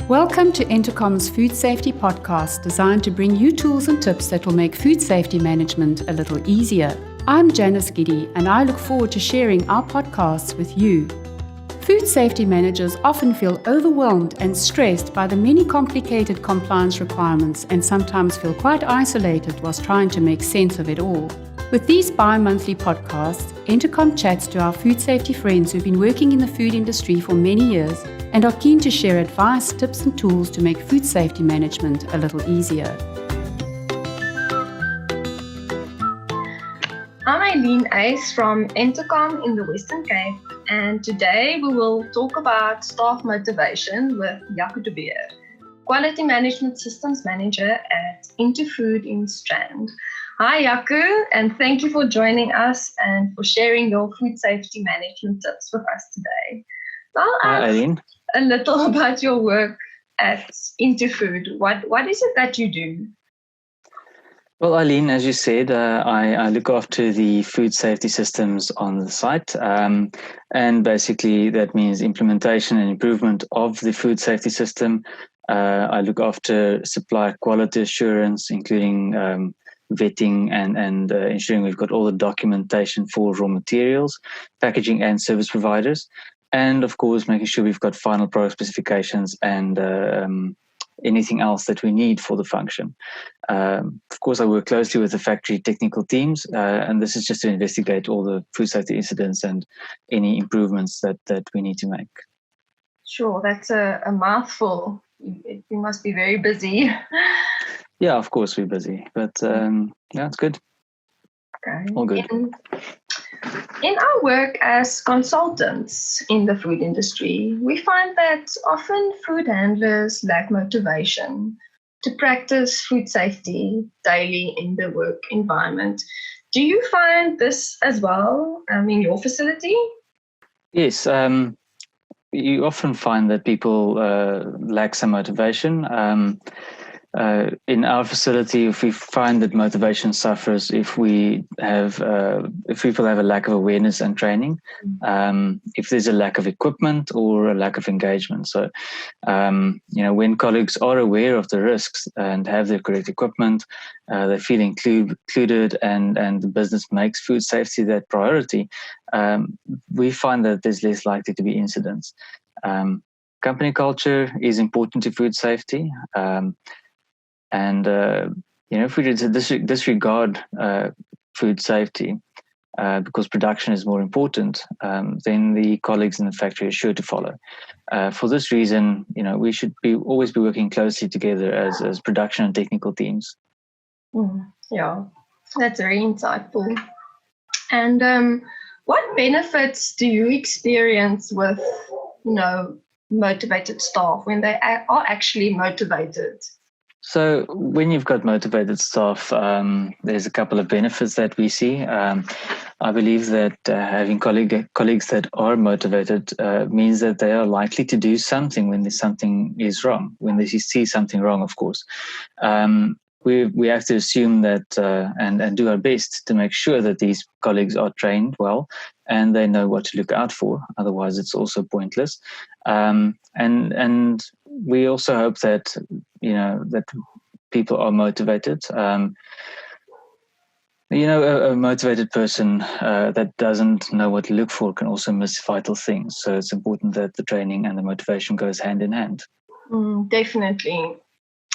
Welcome to Entecom's Food Safety Podcast, designed to bring you tools and tips that will make food safety management a little easier. I'm Janice Giddy, and I look forward to sharing our podcasts with you. Food safety managers often feel overwhelmed and stressed by the many complicated compliance requirements and sometimes feel quite isolated whilst trying to make sense of it all. With these bi-monthly podcasts, Entecom chats to our food safety friends who've been working in the food industry for many years and are keen to share advice, tips and tools to make food safety management a little easier. I'm Aileen Uys from Entecom in the Western Cape, and today we will talk about staff motivation with Jaco de Beer, Quality Management Systems Manager at In2Food in Strand. Hi Jaco, and thank you for joining us and for sharing your food safety management tips with us today. Hi Aileen. A little about your work at In2Food. What is it that you do? Well, Aileen, as you said, I look after the food safety systems on the site, and basically that means implementation and improvement of the food safety system. I look after supplier quality assurance, including vetting and ensuring we've got all the documentation for raw materials, packaging and service providers, and of course making sure we've got final product specifications and anything else that we need for the function. Of course, I work closely with the factory technical teams, and this is just to investigate all the food safety incidents and any improvements that we need to make. Sure, that's a mouthful. You must be very busy. Yeah, of course we're busy, but yeah, it's good. Okay. All good. In our work as consultants in the food industry, we find that often food handlers lack motivation to practice food safety daily in the work environment. Do you find this as well in your facility? Yes, you often find that people lack some motivation. In our facility, if we find that motivation suffers, if people have a lack of awareness and training, if there's a lack of equipment or a lack of engagement. So, when colleagues are aware of the risks and have the correct equipment, they feel included, and the business makes food safety that priority, we find that there's less likely to be incidents. Company culture is important to food safety. And if we disregard food safety because production is more important, then the colleagues in the factory are sure to follow. For this reason, we should always be working closely together as production and technical teams. Yeah, that's very insightful. And what benefits do you experience with, motivated staff when they are actually motivated? So when you've got motivated staff, there's a couple of benefits that we see. I believe that having colleagues that are motivated means that they are likely to do something when something is wrong, when they see something wrong, of course. We have to assume that and do our best to make sure that these colleagues are trained well and they know what to look out for. Otherwise, it's also pointless. And we also hope that that people are motivated. A motivated person that doesn't know what to look for can also miss vital things. So it's important that the training and the motivation goes hand in hand. Definitely.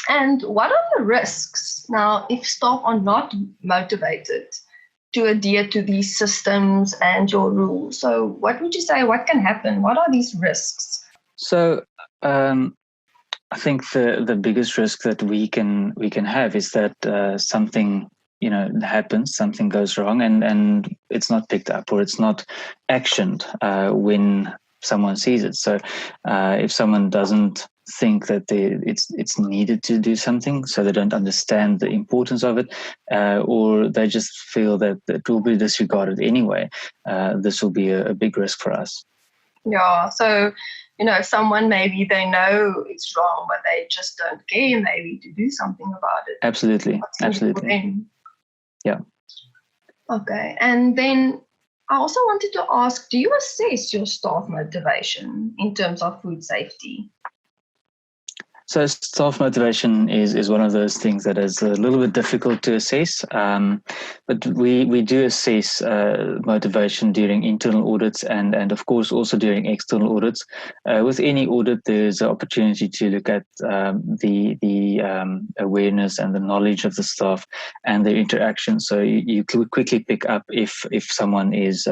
And what are the risks now if staff are not motivated to adhere to these systems and your rules? So what would you say, what can happen? What are these risks? So I think the biggest risk that we can have is that something happens, something goes wrong, and it's not picked up or it's not actioned when someone sees it. So if someone doesn't think that it's needed to do something, so they don't understand the importance of it, or they just feel that it will be disregarded anyway, this will be a big risk for us. Yeah, so someone maybe they know it's wrong, but they just don't care maybe to do something about it. Absolutely. Yeah. Okay, and then I also wanted to ask, do you assess your staff motivation in terms of food safety? So staff motivation is one of those things that is a little bit difficult to assess, but we do assess motivation during internal audits and of course also during external audits. With any audit, there's an opportunity to look at the awareness and the knowledge of the staff and their interaction. So you quickly pick up if someone is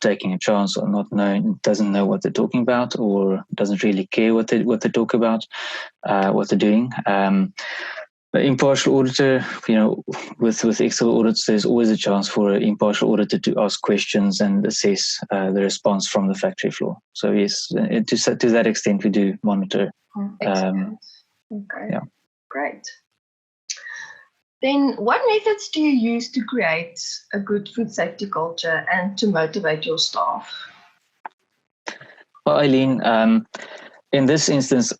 taking a chance or not knowing, doesn't know what they're talking about, or doesn't really care what they talk about, what they're doing. The impartial auditor, with external audits, there's always a chance for an impartial auditor to ask questions and assess the response from the factory floor. So yes, to that extent, we do monitor. Excellent. Okay. Yeah. Great. Then what methods do you use to create a good food safety culture and to motivate your staff? Well, Aileen, in this instance,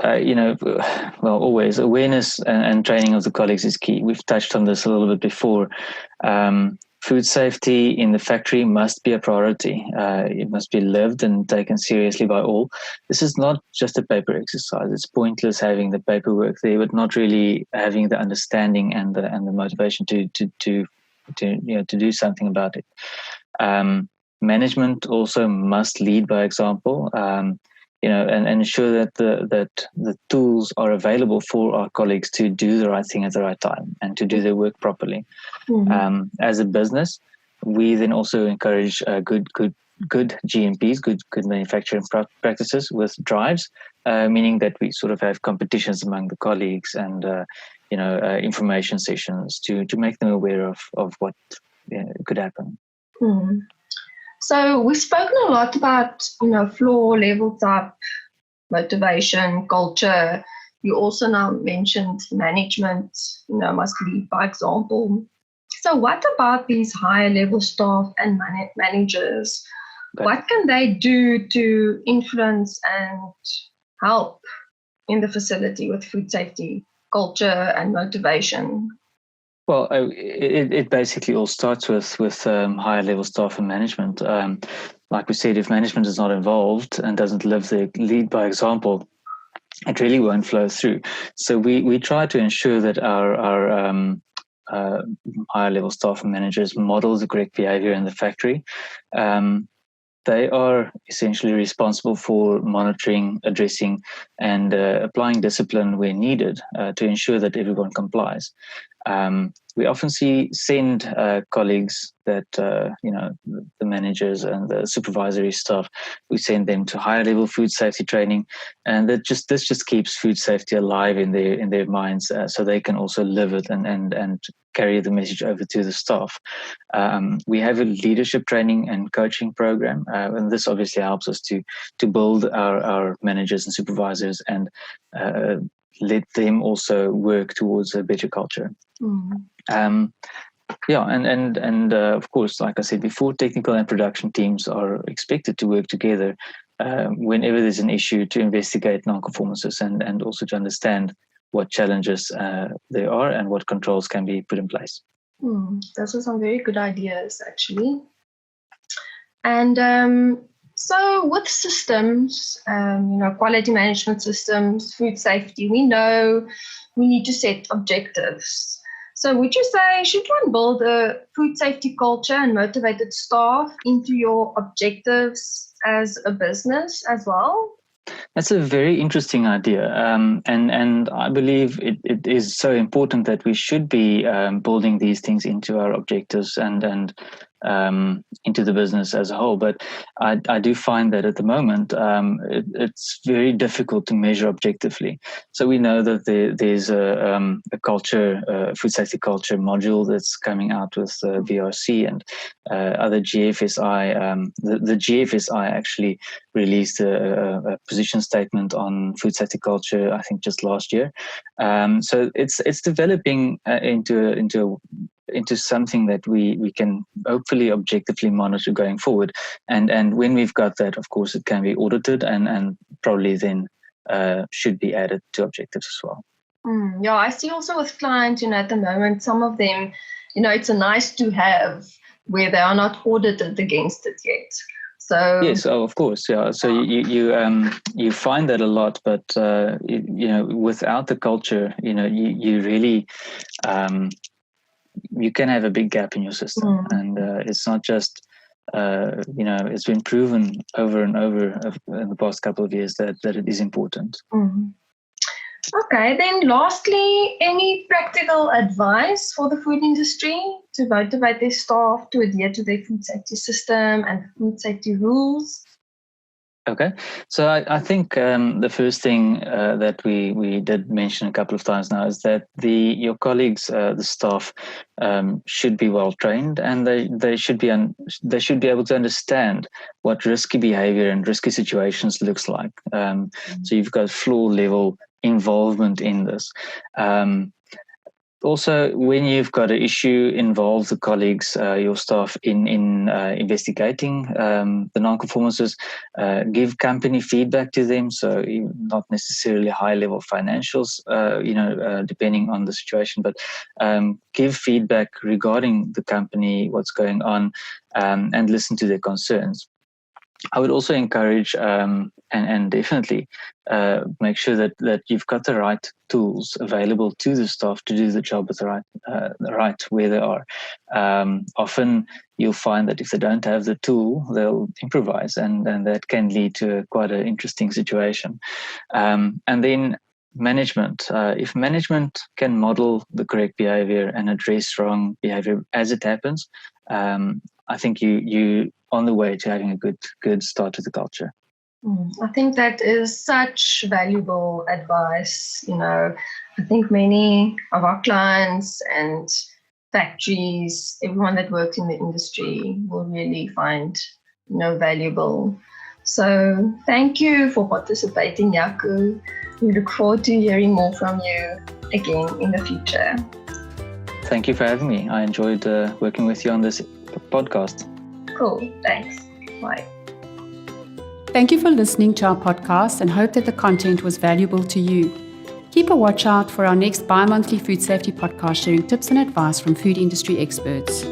always awareness and training of the colleagues is key. We've touched on this a little bit before. Food safety in the factory must be a priority. It must be lived and taken seriously by all. This is not just a paper exercise. It's pointless having the paperwork there, but not really having the understanding and the motivation to do something about it. Management also must lead by example. And ensure that the tools are available for our colleagues to do the right thing at the right time and to do their work properly. Mm-hmm. As a business, we then also encourage good GMPs, good manufacturing practices with drives, meaning that we sort of have competitions among the colleagues and information sessions to make them aware of what could happen. Mm-hmm. So we've spoken a lot about, floor level type motivation, culture. You also now mentioned management, must lead by example. So what about these higher level staff and managers? Okay. What can they do to influence and help in the facility with food safety, culture and motivation? Well, it basically all starts with higher level staff and management. Like we said, if management is not involved and doesn't lead by example, it really won't flow through. So we try to ensure that our higher level staff and managers model the correct behavior in the factory. They are essentially responsible for monitoring, addressing, and applying discipline where needed to ensure that everyone complies. We often send colleagues that, the managers and the supervisory staff, we send them to higher level food safety training. And this just keeps food safety alive in their minds so they can also live it and carry the message over to the staff. We have a leadership training and coaching program. And this obviously helps us to build our managers and supervisors and let them also work towards a better culture. Mm. And of course, like I said before, technical and production teams are expected to work together whenever there's an issue to investigate non-conformances and also to understand what challenges there are and what controls can be put in place. Those are some very good ideas, actually. And so with systems, quality management systems, food safety, we know we need to set objectives. So would you say, should one build a food safety culture and motivated staff into your objectives as a business as well? That's a very interesting idea. And I believe it is so important that we should be building these things into our objectives and into the business as a whole. But I do find that at the moment, it's very difficult to measure objectively. So we know that there's a culture, food safety culture module that's coming out with VRC and other GFSI. The GFSI actually released a position statement on food safety culture, I think just last year. So it's developing into something that we can hopefully objectively monitor going forward. And when we've got that, of course, it can be audited and probably then should be added to objectives as well. Yeah, I see also with clients, at the moment, some of them, it's a nice to have where they are not audited against it yet. So yes, of course, yeah. So you find that a lot, but without the culture, you really you can have a big gap in your system, and it's not just it's been proven over and over in the past couple of years that it is important. Okay, then lastly, any practical advice for the food industry to motivate their staff to adhere to their food safety system and food safety rules? Okay, so I think the first thing that we did mention a couple of times now is that your colleagues, the staff, should be well trained, and they should be able to understand what risky behavior and risky situations looks like. So you've got floor level involvement in this. Also, when you've got an issue, involve the colleagues, your staff in investigating the non-conformances. Give company feedback to them, so not necessarily high-level financials, depending on the situation, but give feedback regarding the company, what's going on, and listen to their concerns. I would also encourage and definitely make sure that you've got the right tools available to the staff to do the job with the right where they are. Often you'll find that if they don't have the tool, they'll improvise, and that can lead to quite an interesting situation. And then management. If management can model the correct behavior and address wrong behavior as it happens, I think you on the way to having a good start to the culture. I think that is such valuable advice. I think many of our clients and factories, everyone that works in the industry will really find, valuable. So thank you for participating, Jaco. We look forward to hearing more from you again in the future. Thank you for having me. I enjoyed working with you on this podcast. Cool. Thanks. Bye. Thank you for listening to our podcast and hope that the content was valuable to you. Keep a watch out for our next bi-monthly food safety podcast sharing tips and advice from food industry experts.